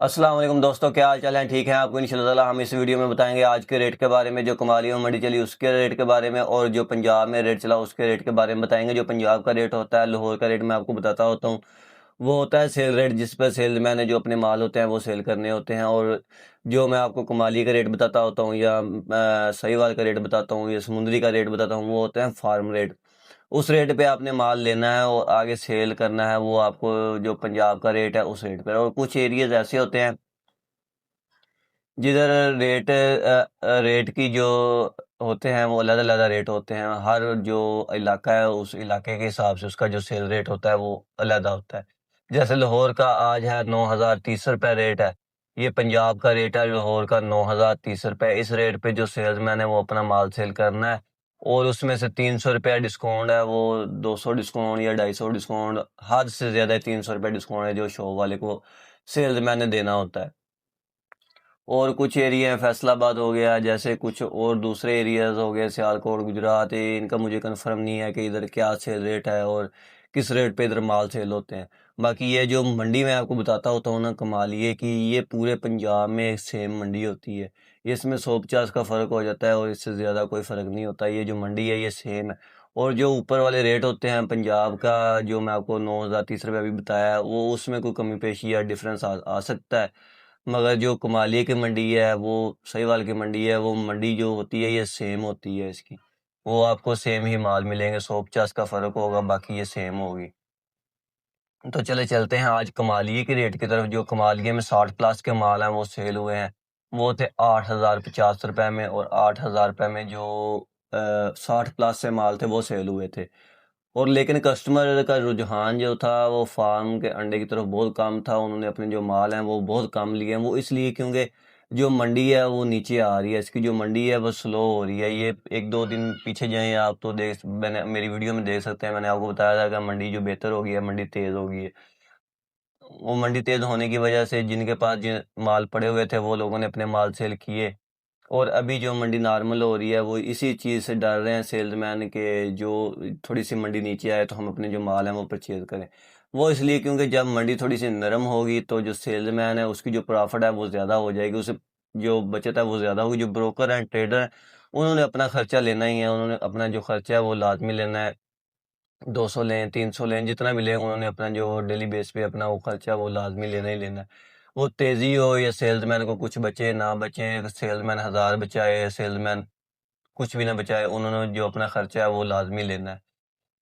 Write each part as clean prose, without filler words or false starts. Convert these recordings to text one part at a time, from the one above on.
अस्सलाम वालेकुम दोस्तों, क्या हाल चाल है? ठीक है आपको? इंशाल्लाह ताला हम इस वीडियो में बताएंगे आज के रेट के बारे में, जो कमाली में मंडी चली उसके रेट के बारे में, और जो पंजाब में रेट चला उसके रेट के बारे में बताएंगे। जो पंजाब का रेट होता है, लाहौर का रेट मैं आपको बताता होता हूँ। वो होता है सेल रेट, जिस पर सेलमैन है जो अपने माल होते हैं वो सेल करने होते हैं। और जो मैं आपको कमाली का रेट बताता होता हूँ, या सहीवाल का रेट बताता हूँ, या समुद्री का रेट बताता हूँ, वो होता है फार्म रेट। उस रेट पे आपने माल लेना है और आगे सेल करना है, वो आपको जो पंजाब का रेट है उस रेट पर। और कुछ एरियाज ऐसे होते हैं जिधर रेट की जो होते हैं वो अलग अलग रेट होते हैं। हर जो इलाका है उस इलाके के हिसाब से उसका जो सेल रेट होता है वो अलग होता है। जैसे लाहौर का आज है 9,030 रुपये रेट है। ये पंजाब का रेट है लाहौर का 9,030 रुपये। इस रेट पे जो सेल्समैन है वो अपना माल सेल करना है। और उसमें से 300 रुपया डिस्काउंट है, वो 200 डिस्काउंट या 250 डिस्काउंट, हद से ज़्यादा 300 रुपया डिस्काउंट है जो शॉप वाले को सेल्समैन ने देना होता है। और कुछ एरिया है, फैसलाबाद हो गया, जैसे कुछ और दूसरे एरियाज हो गए, सियालकोट, गुजरात, ये इनका मुझे कंफर्म नहीं है कि इधर क्या सेल रेट है और किस रेट पे इधर माल सेल होते हैं। बाकी ये जो मंडी में आपको बताता होता हूँ ना, कमाल ये कि ये पूरे पंजाब में एक सेम मंडी होती है। इसमें 150 का फ़र्क हो जाता है और इससे ज़्यादा कोई फ़र्क नहीं होता। ये जो मंडी है ये सेम है। और जो ऊपर वाले रेट होते हैं पंजाब का, जो मैं आपको 9,030 रुपये अभी बताया है, वो उसमें कोई कमी पेशी या डिफरेंस आ सकता है। मगर जो कुमाली की मंडी है, वो सहीवाल की मंडी है, वो मंडी जो होती है ये सेम होती है इसकी। वो आपको सेम ही माल मिलेंगे, 150 का फ़र्क होगा, बाकी ये सेम होगी। तो चले चलते हैं आज कमालिये के रेट की तरफ। जो कमालिये में 60 प्लस के माल हैं वो सेल हुए हैं, वो थे 8,050 रुपये में। और 8,000 रुपये में जो 60 प्लस से माल थे वो सेल हुए थे। और लेकिन कस्टमर का रुझान जो था वो फार्म के अंडे की तरफ बहुत कम था। उन्होंने अपने जो माल हैं वो बहुत कम लिए हैं। वो इसलिए क्योंकि जो मंडी है वो नीचे आ रही है, इसकी जो मंडी है वो स्लो हो रही है। ये एक दो दिन पीछे जाएं आप तो मैंने मेरी वीडियो में देख सकते हैं, मैंने आपको बताया था कि मंडी जो बेहतर हो गई है, मंडी तेज़ हो गई है। वो मंडी तेज़ होने की वजह से जिनके पास जिन माल पड़े हुए थे वो लोगों ने अपने माल सेल किए। और अभी जो मंडी नॉर्मल हो रही है वो इसी चीज़ से डर रहे हैं सेल्समैन के, जो थोड़ी सी मंडी नीचे आए तो हम अपने जो माल है वो परचेज करें। वो इसलिए क्योंकि जब मंडी थोड़ी सी नरम होगी तो जो सेल्समैन है उसकी जो प्रॉफिट है वो ज़्यादा हो जाएगी, उसे जो बचत है वो ज़्यादा होगी। जो ब्रोकर हैं, ट्रेडर हैं, उन्होंने अपना खर्चा लेना ही है, उन्होंने अपना जो खर्चा है वो लाजमी लेना है। 200 लें, 300 लें, जितना भी लें, उन्होंने अपना जो डेली बेस पे अपना वो खर्चा वो लाजमी लेना ही लेना है। वो तेज़ी हो या सेल्समैन को कुछ बचे ना बचे, सेल्समैन 1000 बचाए, सेल्समैन कुछ भी ना बचाए, उन्होंने जो अपना खर्चा है वो लाजमी लेना है।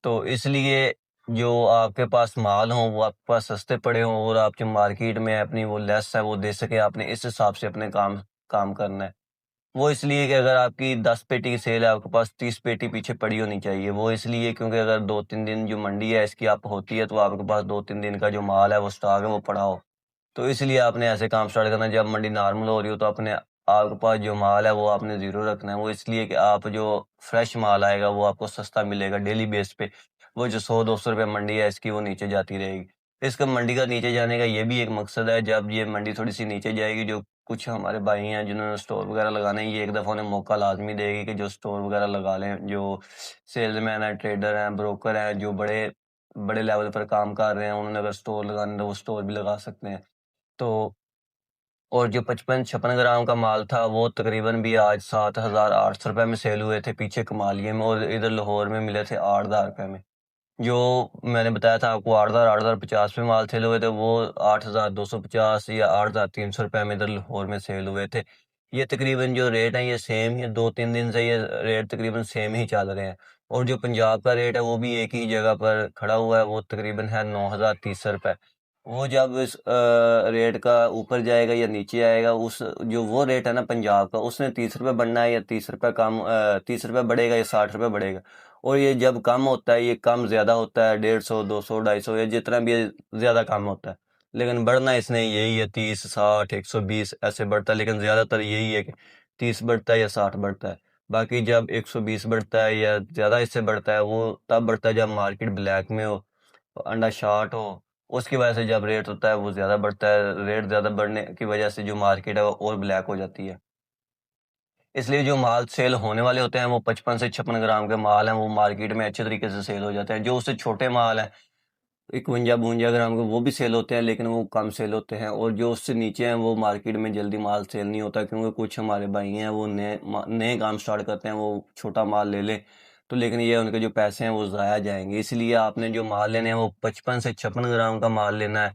तो इसलिए जो आपके पास माल हो वो आपके पास सस्ते पड़े हों और आप जो मार्केट में अपनी वो लेस है वो दे सके, आपने इस हिसाब से अपने काम काम करना है। वो इसलिए कि अगर आपकी 10 पेटी की सेल है, आपके पास 30 पेटी पीछे पड़ी होनी चाहिए। वो इसलिए क्योंकि अगर 2-3 दिन जो मंडी है इसकी आप होती है तो आपके पास 2-3 दिन का जो माल है वो स्टॉक है वो पड़ा हो। तो इसलिए आपने ऐसे काम स्टार्ट करना है। जब मंडी नॉर्मल हो रही हो तो अपने आपके पास जो माल है वो आपने ज़ीरो रखना है। वो इसलिए कि आप जो फ्रेश माल आएगा वो आपको सस्ता मिलेगा डेली बेस पे। वो जो 100-200 रुपये मंडी है इसकी वो नीचे जाती रहेगी। इसका मंडी का नीचे जाने का ये भी एक मकसद है, जब ये मंडी थोड़ी-सी नीचे जाएगी, जो कुछ हमारे भाई हैं जिन्होंने स्टोर वगैरह लगाने हैं, ये एक दफ़ा उन्हें मौका लाज़मी देगी कि जो स्टोर वगैरह लगा लें। जो सेल्समैन हैं, ट्रेडर हैं, ब्रोकर हैं, जो बड़े बड़े लेवल पर काम कर रहे हैं, उन्होंने अगर स्टोर लगाना है तो वो स्टोर भी लगा सकते हैं। तो और जो 55-56 ग्राम का माल था वो तकरीबन भी आज 7,800 रुपये में सेल हुए थे पीछे कमालिये में, और इधर लाहौर में मिले थे 8,000 रुपये में। जो मैंने बताया था आपको 8,050 में माल सेल हुए थे, वो 8,250 या 8,300 रुपये में इधर लाहौर में सेल हुए थे। ये तकरीबन जो रेट है ये सेम ही 2-3 दिन से ये रेट तकरीबन सेम ही चल रहे हैं। और जो पंजाब का रेट है वो भी एक ही जगह पर खड़ा हुआ है, वो तकरीबन है 9,030 रुपये। वो जब इस रेट का ऊपर जाएगा या नीचे आएगा, उस जो वो रेट है ना पंजाब का, उसने 30 रुपये बढ़ना है या 30 रुपये कम, 30 रुपये बढ़ेगा या 60 रुपये बढ़ेगा। और ये जब कम होता है, ये कम ज़्यादा होता है, 150, 200, 250 या जितना भी ज़्यादा कम होता है। लेकिन बढ़ना इसने यही है, 30, 60, 120 ऐसे बढ़ता है, लेकिन ज़्यादातर यही है कि 30 बढ़ता है या 60 बढ़ता है। बाकी जब 120 बढ़ता है या ज़्यादा इससे बढ़ता है, वो तब बढ़ता है जब मार्केट ब्लैक में हो, अंडा शॉर्ट हो। उसकी वजह से जब रेट होता है वो ज़्यादा बढ़ता है। रेट ज़्यादा बढ़ने की वजह से जो मार्केट है वो और ब्लैक हो जाती है। इसलिए जो माल सेल होने वाले होते हैं वो 55 से 56 ग्राम के माल हैं, वो मार्केट में अच्छे तरीके से सेल हो जाते हैं। जो उससे छोटे माल हैं, 51-52 ग्राम के वो भी सेल होते हैं, लेकिन वो कम सेल होते हैं। और जो उससे नीचे हैं वो मार्केट में जल्दी माल सेल नहीं होता, क्योंकि कुछ हमारे भाई हैं वो नए काम स्टार्ट करते हैं, वो छोटा माल ले लें तो, लेकिन ये उनके जो पैसे हैं वो ज़ाया जाएंगे। इसलिए आपने जो माल लेने हैं वो 55 से 56 ग्राम का माल लेना है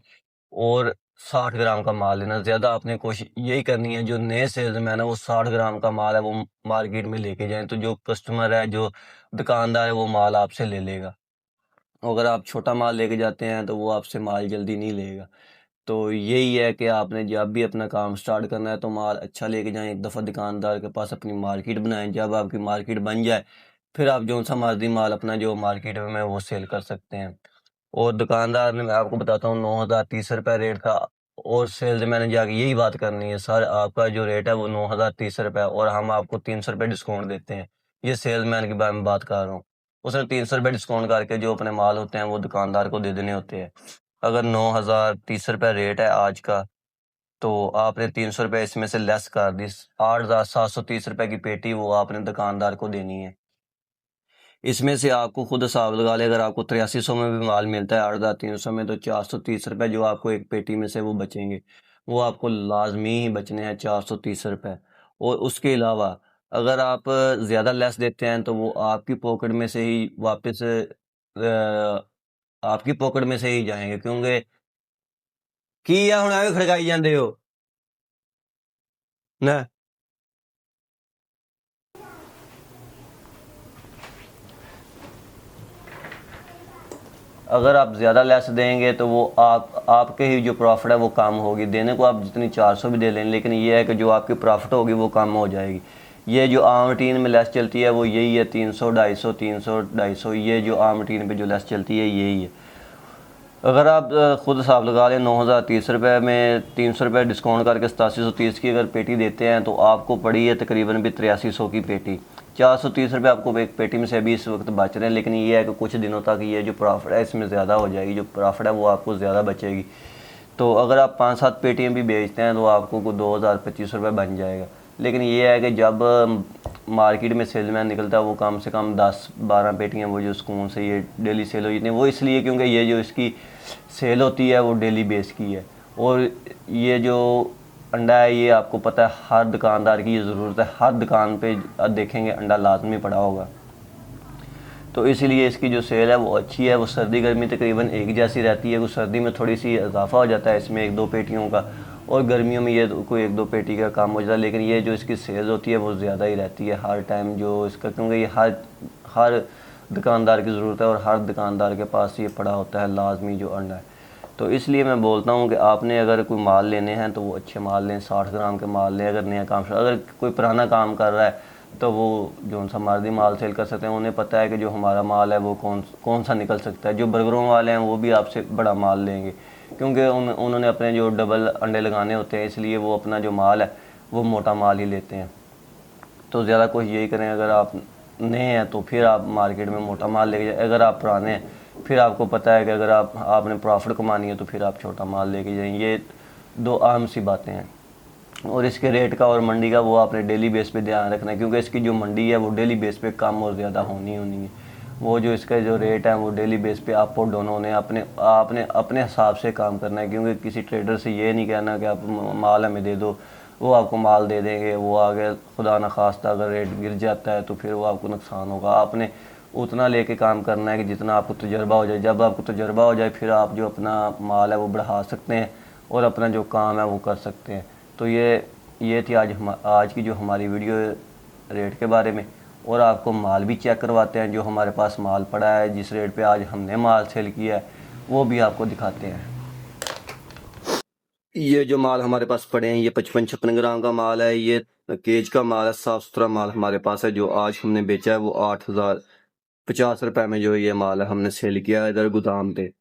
और 60 ग्राम का माल लेना। ज़्यादा आपने कोशिश यही करनी है, जो नए सेल्समैन है वो 60 ग्राम का माल है वो मार्केट में लेके जाएं, तो जो कस्टमर है, जो दुकानदार है, वो माल आपसे ले लेगा। अगर आप छोटा माल लेके जाते हैं तो वो आपसे माल जल्दी नहीं लेगा। तो यही है कि आपने जब भी अपना काम स्टार्ट करना है तो माल अच्छा लेके जाएं, एक दफ़ा दुकानदार के पास अपनी मार्केट बनाएं। जब आपकी मार्केट बन जाए फिर आप जो सा मर्जी माल अपना जो मार्केट में वो सेल कर सकते हैं। और दुकानदार ने, मैं आपको बताता हूँ, 9,030 रुपये रेट था, और सेल्स मैंने जाके यही बात करनी है, सर आपका जो रेट है वो 9,030 रुपये और हम आपको 300 रुपये डिस्काउंट देते हैं। ये सेल्समैन के बारे में बात कर रहा हूँ। उसने 300 रुपये डिस्काउंट करके जो अपने माल होते हैं वो दुकानदार को दे देने होते हैं। अगर 9,030 रुपये रेट है आज का, तो आपने 300 रुपये इसमें से लेस कर दी, 8,730 रुपये की पेटी वो आपने दुकानदार को देनी है। इसमें से आपको खुद हिसाब लगा ले, अगर आपको 8300 में भी माल मिलता है 8,300 में, तो 430 रुपये जो आपको एक पेटी में से वो बचेंगे, वो आपको लाजमी ही बचने हैं 430 रुपये। और उसके अलावा अगर आप ज़्यादा लेस देते हैं तो वो आपकी पॉकेट में से ही वापस आपकी पॉकेट में से ही जाएंगे, क्योंकि की या हुण एवें खड़काई जांदे हो ना। अगर आप ज़्यादा लेस देंगे तो वो आपके ही जो प्रॉफिट है वो कम होगी। देने को आप जितनी 400 भी दे लें, लेकिन ये है कि जो आपकी प्रॉफिट होगी वो कम हो जाएगी। ये जो आम टीन में लेस चलती है वो यही है, 300, 250, 300, 250, ये जो आम टीन पे जो लेस चलती है यही है। अगर आप खुद हिसाब लगा लें, 9,030 रुपये में 300 रुपये डिस्काउंट करके 8730 की अगर पेटी देते हैं तो आपको पड़ी है तकरीबन भी 8300 की पेटी। 430 रुपये आपको एक पेटी में से अभी इस वक्त बच रहे हैं, लेकिन ये है कि कुछ दिनों तक ये जो प्रॉफिट है इसमें ज़्यादा हो जाएगी, जो प्रॉफिट है वो आपको ज़्यादा बचेगी। तो अगर आप 5-7 पेटियाँ भी बेचते हैं तो आपको 2,025 रुपये बन जाएगा। लेकिन ये है कि जब मार्केट में सेलमैन निकलता है वो कम से कम 10-12 पेटियाँ वो जो सुकून से ये डेली सेल हो जाती हैं, वो इसलिए क्योंकि ये जो इसकी सेल होती है वो डेली बेस की है। और ये जो अंडा है ये आपको पता है हर दुकानदार की ये ज़रूरत है, हर दुकान पे देखेंगे अंडा लाजमी पड़ा होगा। तो इसलिए इसकी जो सेल है वो अच्छी है। वो सर्दी गर्मी तकरीबन एक जैसी रहती है, कुछ सर्दी में थोड़ी सी इजाफा हो जाता है इसमें 1-2 पेटियों का, और गर्मियों में ये कोई 1-2 पेटी का काम हो जाता है। लेकिन ये जो इसकी सेल होती है वो ज़्यादा ही रहती है हर टाइम जो इसका, क्योंकि ये हर दुकानदार की ज़रूरत है और हर दुकानदार के पास ये पड़ा होता है लाजमी जो अंडा है। तो इसलिए मैं बोलता हूँ कि आपने अगर कोई माल लेने हैं तो वो अच्छे माल लें, 60 ग्राम के माल लें। अगर नया काम, अगर कोई पुराना काम कर रहा है तो वो जो सा मर्जी माल सेल कर सकते हैं, उन्हें पता है कि जो हमारा माल है वो कौन सा निकल सकता है। जो बर्गरों वाले हैं वो भी आपसे बड़ा माल लेंगे, क्योंकि उन्होंने अपने जो डबल अंडे लगाने होते हैं, इसलिए वो अपना जो माल है वो मोटा माल ही लेते हैं। तो ज़्यादा कोशिश यही करें, अगर आप नए हैं तो फिर आप मार्केट में मोटा माल लेके जाए, अगर आप पुराने हैं फिर आपको पता है कि अगर आपने प्रॉफिट कमानी है तो फिर आप छोटा माल लेके जाएं। ये दो अहम सी बातें हैं। और इसके रेट का और मंडी का वो आपने डेली बेस पे ध्यान रखना है, क्योंकि इसकी जो मंडी है वो डेली बेस पे कम और ज़्यादा होनी है। वो जो इसका जो रेट है वो डेली बेस पे अप और डाउन होने, आपने अपने हिसाब से काम करना है। क्योंकि किसी ट्रेडर से ये नहीं कहना कि आप माल हमें दे दो, वो आपको माल दे देंगे, वो आगे खुदा न खास्ता अगर रेट गिर जाता है तो फिर वो आपको नुकसान होगा। आपने उतना लेके काम करना है कि जितना आपको तजुर्बा हो जाए। जब आपको तजुर्बा हो जाए फिर आप जो अपना माल है वो बढ़ा सकते हैं और अपना जो काम है वो कर सकते हैं। तो ये थी आज की जो हमारी वीडियो रेट के बारे में। और आपको माल भी चेक करवाते हैं, जो हमारे पास माल पड़ा है, जिस रेट पे आज हमने माल सेल किया है वो भी आपको दिखाते हैं। ये जो माल हमारे पास पड़े हैं ये 55-56 ग्राम का माल है, ये केज का माल है, साफ़ सुथरा माल हमारे पास है। जो आज हमने बेचा है वो 8,050 रुपये में जो ये माल है हमने सेल किया है इधर गोदाम पे।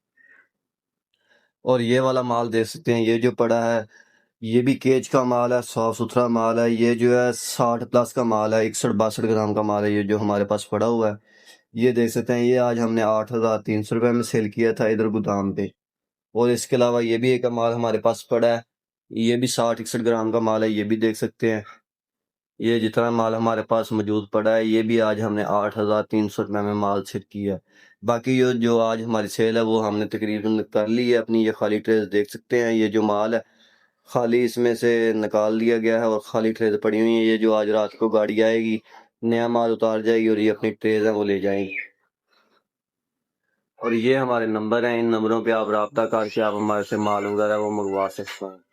और ये वाला माल देख सकते हैं, ये जो पड़ा है ये भी केज का माल है, साफ सुथरा माल है। ये जो है 60 प्लस का माल है, 61-62 ग्राम का माल है ये जो हमारे पास पड़ा हुआ है। ये देख सकते हैं, ये आज हमने 8,300 रुपये में सेल किया था इधर गोदाम पे। और इसके अलावा ये भी एक माल हमारे पास पड़ा है, ये भी 60-61 ग्राम का माल है, ये भी देख सकते हैं। ये जितना माल हमारे पास मौजूद पड़ा है, ये भी आज हमने 8,300 रुपये में माल सेल किया है। बाकी जो आज हमारी सेल है, वो हमने तकरीबन कर ली है अपनी। ये खाली ट्रेस देख सकते हैं, ये जो माल है खाली इसमें से निकाल दिया गया है और खाली ट्रेस पड़ी हुई है। ये जो आज रात को गाड़ी आएगी, नया माल उतार जाएगी और ये अपनी ट्रेस है वो ले जाएंगी। और ये हमारे नंबर हैं, इन नंबरों पे आप राब्ता करके आप हमारे से माल वगैरह वो मंगवा सकते हैं।